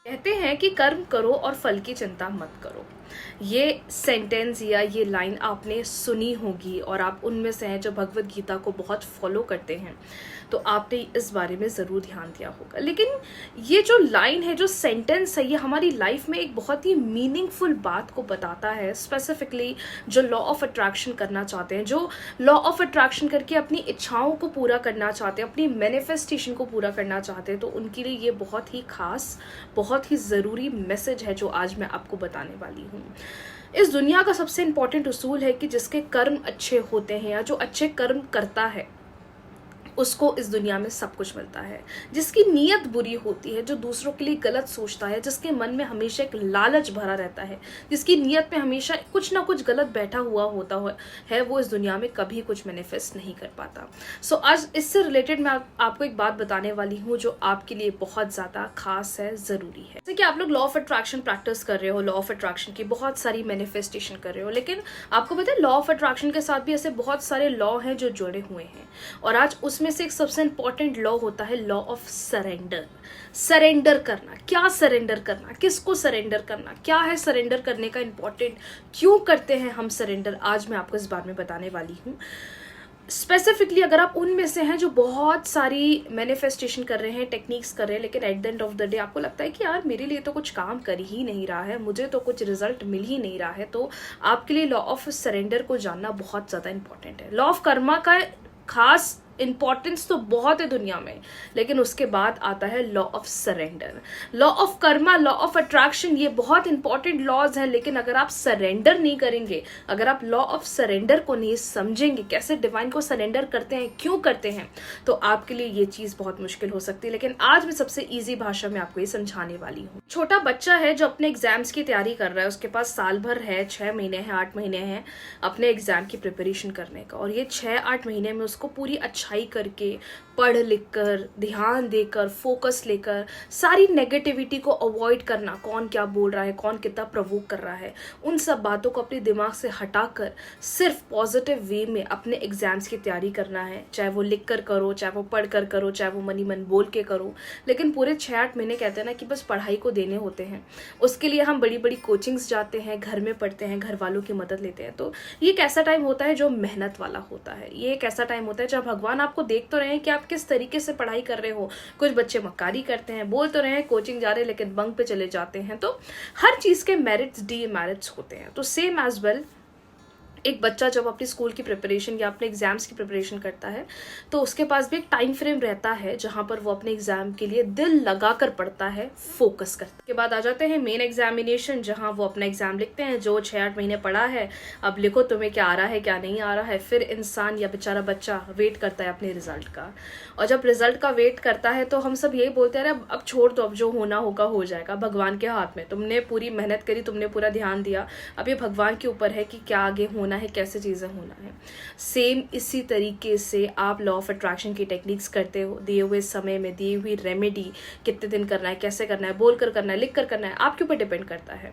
कहते हैं कि कर्म करो और फल की चिंता मत करो। ये सेंटेंस या ये लाइन आपने सुनी होगी और आप उनमें से हैं जो भगवत गीता को बहुत फॉलो करते हैं, तो आपने इस बारे में ज़रूर ध्यान दिया होगा। लेकिन ये जो लाइन है, जो सेंटेंस है, ये हमारी लाइफ में एक बहुत ही मीनिंगफुल बात को बताता है। स्पेसिफिकली जो लॉ ऑफ अट्रैक्शन करना चाहते हैं, जो लॉ ऑफ अट्रैक्शन करके अपनी इच्छाओं को पूरा करना चाहते हैं, अपनी मैनिफेस्टेशन को पूरा करना चाहते हैं, तो उनके लिए ये बहुत ही खास, बहुत ही ज़रूरी मैसेज है जो आज मैं आपको बताने वाली हूँ। इस दुनिया का सबसे इंपॉर्टेंट उसूल है कि जिसके कर्म अच्छे होते हैं या जो अच्छे कर्म करता है उसको इस दुनिया में सब कुछ मिलता है। जिसकी नीयत बुरी होती है, जो दूसरों के लिए गलत सोचता है, जिसके मन में हमेशा एक लालच भरा रहता है, जिसकी नीयत में हमेशा कुछ ना कुछ गलत बैठा हुआ होता है, वो इस दुनिया में कभी कुछ मैनिफेस्ट नहीं कर पाता। सो आज इससे रिलेटेड मैं आपको एक बात बताने वाली हूँ जो आपके लिए बहुत ज़्यादा खास है, ज़रूरी है। जैसे कि आप लोग लॉ ऑफ अट्रैक्शन प्रैक्टिस कर रहे हो, लॉ ऑफ अट्रैक्शन की बहुत सारी मैनिफेस्टेशन कर रहे हो, लेकिन आपको पता है लॉ ऑफ अट्रैक्शन के साथ भी ऐसे बहुत सारे लॉ हैं जो जुड़े हुए हैं। और आज उसमें से एक सबसे इंपॉर्टेंट लॉ होता है लॉ ऑफ सरेंडर। सरेंडर करना, क्या सरेंडर करना, किसको सरेंडर करना, क्या है सरेंडर करने का इंपॉर्टेंट, क्यों करते हैं हम सरेंडर, आज मैं आपको इस बारे में बताने वाली हूँ। स्पेसिफिकली अगर आप उनमें से हैं जो बहुत सारी मैनिफेस्टेशन कर रहे हैं, टेक्निक्स कर रहे हैं, लेकिन at the end of the day आपको लगता है कि यार मेरे लिए तो कुछ काम कर ही नहीं रहा है, मुझे तो कुछ रिजल्ट मिल ही नहीं रहा है, तो आपके लिए लॉ ऑफ सरेंडर को जानना बहुत ज़्यादा इंपॉर्टेंट है। लॉ ऑफ कर्मा का खास इंपॉर्टेंस तो बहुत है दुनिया में, लेकिन उसके बाद आता है law of surrender. Law of Karma, law of attraction, ये बहुत इंपॉर्टेंट लॉज हैं, लेकिन अगर आप सरेंडर नहीं करेंगे, अगर आप लॉ ऑफ सरेंडर को नहीं समझेंगे, कैसे डिवाइन को सरेंडर करते हैं, क्यों करते हैं, तो आपके लिए ये चीज बहुत मुश्किल हो सकती है। लेकिन आज मैं सबसे ईजी भाषा में आपको ये समझाने वाली हूँ। छोटा बच्चा है जो अपने एग्जाम्स की तैयारी कर रहा है, उसके पास साल भर है, 6 महीने है, 8 महीने हैं अपने एग्जाम की प्रिपरेशन करने का, और ये 6-8 महीने में उसको पूरी अच्छाई करके, पढ़ लिख कर, ध्यान देकर, फोकस लेकर, सारी नेगेटिविटी को अवॉइड करना, कौन क्या बोल रहा है, कौन कितना प्रवोक कर रहा है, उन सब बातों को अपने दिमाग से हटाकर सिर्फ पॉजिटिव वे में अपने एग्जाम्स की तैयारी करना है। चाहे वो लिख कर करो, चाहे वो पढ़ कर करो, चाहे वो मनी मन बोल के करो, लेकिन पूरे 6-8 महीने कहते हैं ना कि बस पढ़ाई को देने होते हैं। उसके लिए हम बड़ी बड़ी कोचिंग्स जाते हैं, घर में पढ़ते हैं, घर वालों की मदद लेते हैं। तो ये एक ऐसा टाइम होता है जो मेहनत वाला होता है। ये एक ऐसा टाइम होता है जब भगवान आपको देख तो रहे हैं कि आप किस तरीके से पढ़ाई कर रहे हो। कुछ बच्चे मक्कारी करते हैं, बोल तो रहे हैं कोचिंग जा रहे हैं, लेकिन बंक पे चले जाते हैं। तो हर चीज के मेरिट्स, डीमेरिट्स होते हैं। तो सेम एज वेल एक बच्चा जब अपनी स्कूल की प्रिपरेशन या अपने एग्जाम्स की प्रिपरेशन करता है, तो उसके पास भी एक टाइम फ्रेम रहता है जहां पर वो अपने एग्जाम के लिए दिल लगाकर पढ़ता है, फोकस करता है। के बाद आ जाते हैं मेन एग्जामिनेशन, जहां वो अपना एग्जाम लिखते हैं। जो 6-8 महीने पढ़ा है, अब लिखो तुम्हें क्या आ रहा है, क्या नहीं आ रहा है। फिर इंसान या बेचारा बच्चा वेट करता है अपने रिजल्ट का, और जब रिजल्ट का वेट करता है तो हम सब यही बोलते हैं अब छोड़ दो, अब जो होना होगा हो जाएगा, भगवान के हाथ में, तुमने पूरी मेहनत करी, तुमने पूरा ध्यान दिया, अब ये भगवान के ऊपर है कि क्या आगे होना है, कैसे चीजें होना है। सेम इसी तरीके से आप लॉ ऑफ अट्रैक्शन की टेक्निक्स करते हो, दिए हुए समय में दी हुई रेमेडी, कितने दिन करना है, कैसे करना है, बोल कर करना है, लिख कर करना है, आपके ऊपर डिपेंड करता है।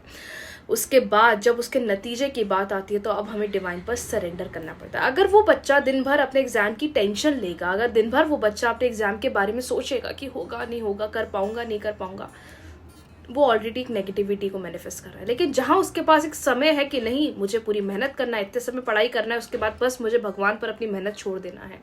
उसके बाद जब उसके नतीजे की बात आती है, तो अब हमें डिवाइन पर सरेंडर करना पड़ता है। अगर वो बच्चा दिन भर अपने एग्जाम की टेंशन लेगा, अगर दिन भर वो बच्चा अपने एग्जाम के बारे में सोचेगा कि होगा नहीं होगा, कर पाऊंगा नहीं कर पाऊंगा, वो ऑलरेडी एक नेगेटिविटी को मैनिफेस्ट कर रहा है। लेकिन जहां उसके पास एक समय है कि नहीं, मुझे पूरी मेहनत करना है, इतने समय पढ़ाई करना है, उसके बाद बस मुझे भगवान पर अपनी मेहनत छोड़ देना है,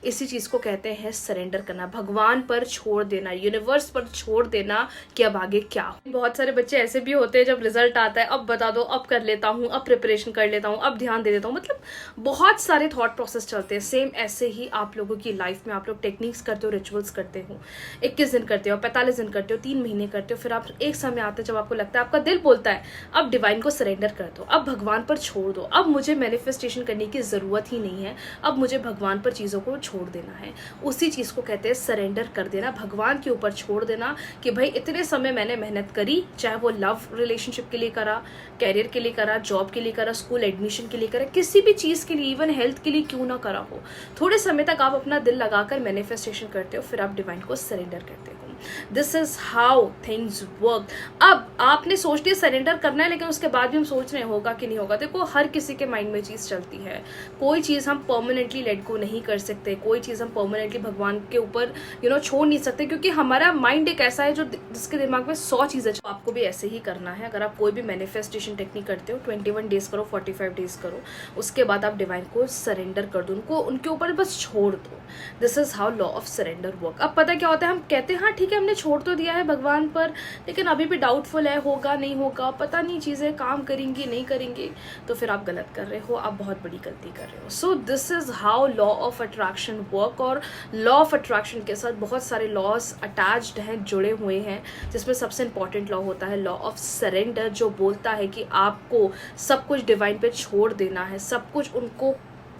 इसी चीज को कहते हैं सरेंडर करना, भगवान पर छोड़ देना, यूनिवर्स पर छोड़ देना कि अब आगे क्या हो। बहुत सारे बच्चे ऐसे भी होते हैं जब रिजल्ट आता है, अब बता दो, अब कर लेता हूँ, अब प्रिपरेशन कर लेता हूँ, अब ध्यान दे देता हूँ, मतलब बहुत सारे थॉट प्रोसेस चलते हैं। सेम ऐसे ही आप लोगों की लाइफ में आप लोग टेक्निक्स करते हो, रिचुअल्स करते हो, 21 दिन करते हो, 45 दिन करते हो, 3 महीने करते हो, फिर आप एक समय आता है जब आपको लगता है, आपका दिल बोलता है अब डिवाइन को सरेंडर कर दो, अब भगवान पर छोड़ दो, अब मुझे मैनिफेस्टेशन करने की जरूरत ही नहीं है, अब मुझे भगवान पर चीजों को छोड़ देना है। उसी चीज को कहते हैं सरेंडर कर देना, भगवान के ऊपर छोड़ देना कि भाई इतने समय मैंने मेहनत करी, चाहे वो लव रिलेशनशिप के लिए करा, कैरियर के लिए करा, जॉब के लिए करा, स्कूल एडमिशन के लिए करा, किसी भी चीज के लिए, इवन हेल्थ के लिए क्यों ना करा हो, थोड़े समय तक आप अपना दिल लगाकर मैनिफेस्टेशन करते हो, फिर आप डिवाइन को सरेंडर करते हो। This is how things work. अब आपने सोच लिया सरेंडर करना है, लेकिन उसके बाद भी हम सोच रहे हैं होगा कि नहीं होगा। देखो हर किसी के माइंड में चीज चलती है, कोई चीज हम परमानेंटली लेट गो नहीं कर सकते, कोई चीज हम परमानेंटली भगवान के ऊपर छोड़ नहीं सकते, क्योंकि हमारा माइंड एक ऐसा है जो जिसके दिमाग में 100 चीज़ें, आपको भी ऐसे ही करना है। अगर आप कोई भी मैनिफेस्टेशन टेक्निक करते हो 21 डेज करो, 45 डेज करो, उसके बाद आप डिवाइन को सरेंडर कर दो, उनको उनके ऊपर बस छोड़ दो। This is how law of surrender work. अब पता क्या होता है, हम कहते हैं हाँ ठीक है हमने छोड़ तो दिया है भगवान पर, लेकिन अभी भी डाउटफुल है, होगा नहीं होगा, पता नहीं चीज़ें काम करेंगी नहीं करेंगी, तो फिर आप गलत कर रहे हो, आप बहुत बड़ी गलती कर रहे हो। So this is how law of attraction work. और लॉ ऑफ अट्रैक्शन के साथ बहुत सारे लॉज अटैच्ड हैं, जुड़े हुए हैं, जिसमें सबसे इंपॉर्टेंट लॉ होता है लॉ ऑफ सरेंडर, जो बोलता है कि आपको सब कुछ डिवाइन पे छोड़ देना है, सब कुछ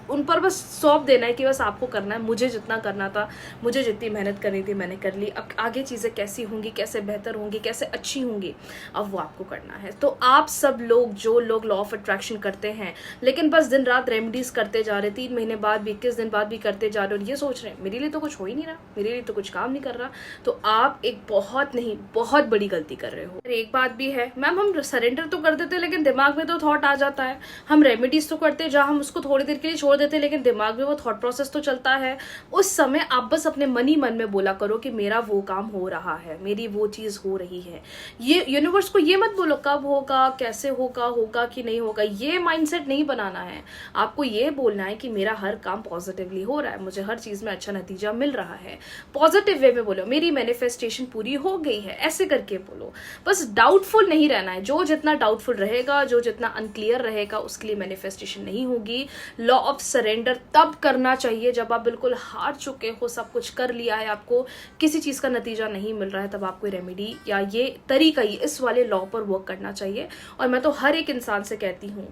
उन पर बस सौंप देना है कि बस आपको करना है। मुझे जितना करना था, मुझे जितनी मेहनत करनी थी मैंने कर ली, अब आगे चीज़ें कैसी होंगी, कैसे बेहतर होंगी, कैसे अच्छी होंगी, अब वो आपको करना है। तो आप सब लोग जो लोग लॉ ऑफ अट्रैक्शन करते हैं लेकिन बस दिन रात रेमेडीज करते जा रहे, 3 महीने बाद भी 21 दिन बाद भी करते जा रहे, और ये सोच रहे हैं मेरे लिए तो कुछ हो ही नहीं रहा, मेरे लिए तो कुछ काम नहीं कर रहा, तो आप एक बहुत नहीं बहुत बड़ी गलती कर रहे हो। एक बात भी है मैम, हम सरेंडर तो कर देते लेकिन दिमाग में तो थॉट आ जाता है, हम रेमेडीज तो करते जहाँ हम उसको थोड़ी देर के लिए छोड़ देते लेकिन दिमाग में वो थॉट प्रोसेस तो चलता है। उस समय आप बस अपने मन ही मन में बोला करो कि मेरा वो काम हो रहा है, मेरी वो चीज हो रही है। ये यूनिवर्स को ये मत बोलो कब होगा, कैसे होगा, होगा कि नहीं होगा, ये माइंडसेट नहीं बनाना है। आपको ये बोलना है कि मेरा हर काम पॉजिटिवली हो रहा है, मुझे हर चीज में अच्छा नतीजा मिल रहा है। पॉजिटिव वे में बोलो, मेरी मैनिफेस्टेशन पूरी हो गई है, ऐसे करके बोलो। बस डाउटफुल नहीं रहना है। जो जितना डाउटफुल रहेगा, जो जितना अनक्लियर रहेगा, उसके लिए मैनिफेस्टेशन नहीं होगी। लॉ ऑफ सरेंडर तब करना चाहिए जब आप बिल्कुल हार चुके हो, सब कुछ कर लिया है, आपको किसी चीज का नतीजा नहीं मिल रहा है, तब आपको रेमेडी या ये तरीका, ये इस वाले लॉ पर वर्क करना चाहिए। और मैं तो हर एक इंसान से कहती हूँ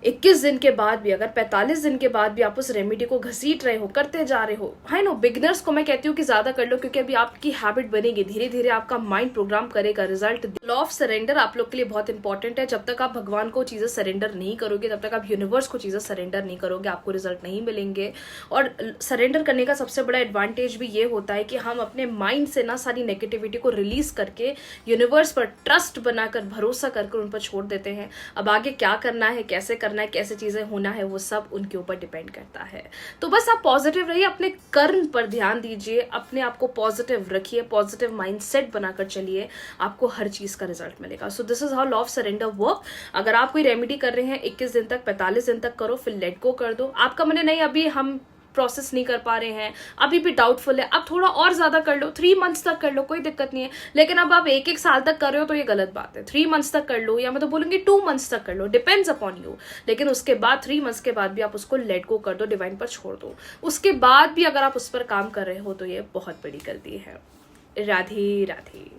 21 दिन के बाद भी, अगर 45 दिन के बाद भी आप उस रेमेडी को घसीट रहे हो, करते जा रहे हो, है नो, बिगनर्स को मैं कहती हूँ कि ज्यादा कर लो, क्योंकि अभी आपकी हैबिट बनेगी, धीरे धीरे आपका माइंड प्रोग्राम करेगा, रिजल्ट। लॉ ऑफ सरेंडर आप लोग के लिए बहुत इंपॉर्टेंट है। जब तक आप भगवान को चीजें सरेंडर नहीं करोगे, तब तक आप यूनिवर्स को चीजें सरेंडर नहीं करोगे, आपको रिजल्ट नहीं मिलेंगे। और सरेंडर करने का सबसे बड़ा एडवांटेज भी ये होता है कि हम अपने माइंड से ना सारी नेगेटिविटी को रिलीज करके यूनिवर्स पर ट्रस्ट बनाकर, भरोसा करके उन पर छोड़ देते हैं। अब आगे क्या करना है, कैसे करना है, कैसे चीजें होना है, वो सब उनके ऊपर डिपेंड करता है। तो बस आप पॉजिटिव रहिए, अपने कर्म पर ध्यान दीजिए, अपने आप को पॉजिटिव रखिए, पॉजिटिव माइंडसेट बनाकर चलिए, आपको हर चीज का रिजल्ट मिलेगा। So this is how law of surrender work. अगर आप कोई रेमेडी कर रहे हैं 21 दिन तक, 45 दिन तक करो, फिर लेट गो कर दो। आपका मन नहीं अभी हम प्रोसेस नहीं कर पा रहे हैं, अभी भी डाउटफुल है, अब थोड़ा और ज्यादा कर लो, 3 मंथ्स तक कर लो, कोई दिक्कत नहीं है। लेकिन अब आप 1-1 साल तक कर रहे हो तो ये गलत बात है। 3 मंथ्स तक कर लो, या मैं तो बोलूंगी 2 मंथ्स तक कर लो, डिपेंड्स अपॉन यू। लेकिन उसके बाद 3 मंथ्स के बाद भी आप उसको लेट गो कर दो, डिवाइन पर छोड़ दो। उसके बाद भी अगर आप उस पर काम कर रहे हो तो ये बहुत बड़ी गलती है। राधे राधे।